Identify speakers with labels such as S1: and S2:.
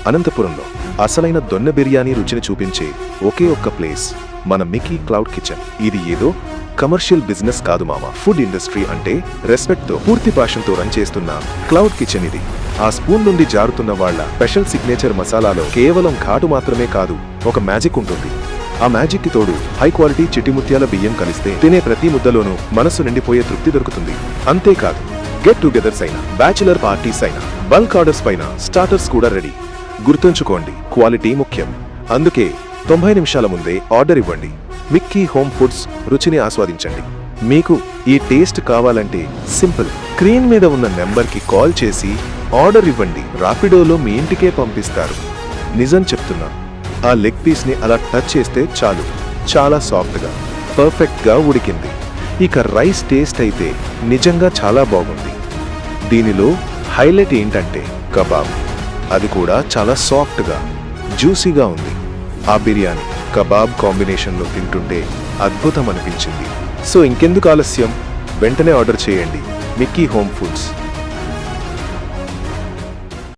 S1: అనంతపురంలో అసలైన దొన్నె బిర్యానీ రుచిని చూపించే ఒకే ఒక్క ప్లేస్ మన మిక్కీ క్లౌడ్ కిచెన్. ఇది ఏదో కమర్షియల్ బిజినెస్ కాదు మామ. ఫుడ్ ఇండస్ట్రీ అంటే రెస్పెక్ట్ తో, పూర్తి ప్యాషన్తో రన్ చేస్తున్న క్లౌడ్ కిచెన్ ఇది. ఆ స్పూన్ నుండి జారుతున్న వాళ్ళ స్పెషల్ సిగ్నేచర్ మసాలాలో కేవలం ఘాటు మాత్రమే కాదు, ఒక మ్యాజిక్ ఉంటుంది. ఆ మ్యాజిక్ కి తోడు హై క్వాలిటీ చిట్టిముత్యాల బియ్యం కలిస్తే తినే ప్రతి ముద్దలోనూ మనసు నిండిపోయే తృప్తి దొరుకుతుంది. అంతేకాదు, గెట్ టుగెదర్స్ అయినా, బ్యాచులర్ పార్టీస్ అయినా, బల్క్ ఆర్డర్స్ పైన స్టార్టర్స్ కూడా రెడీ. గుర్తుంచుకోండి, క్వాలిటీ ముఖ్యం. అందుకే 90 నిమిషాల ముందే ఆర్డర్ ఇవ్వండి. మిక్కీ హోమ్ ఫుడ్స్ రుచిని ఆస్వాదించండి. మీకు ఈ టేస్ట్ కావాలంటే సింపుల్, స్క్రీన్ మీద ఉన్న నెంబర్కి కాల్ చేసి ఆర్డర్ ఇవ్వండి. రాపిడోలో మీ ఇంటికే పంపిస్తారు. నిజం చెప్తున్నా, ఆ లెగ్ పీస్ని అలా టచ్ చేస్తే చాలు, చాలా సాఫ్ట్గా, పర్ఫెక్ట్గా ఉడికింది. ఇక రైస్ టేస్ట్ అయితే నిజంగా చాలా బాగుంది. దీనిలో హైలైట్ ఏంటంటే కబాబ్. అది కూడా చాలా సాఫ్ట్గా, జ్యూసీగా ఉంది. ఆ బిర్యానీ కబాబ్ కాంబినేషన్లో తింటుంటే అద్భుతం అనిపించింది. సో ఇంకెందుకు ఆలస్యం, వెంటనే ఆర్డర్ చేయండి. Mickey home foods.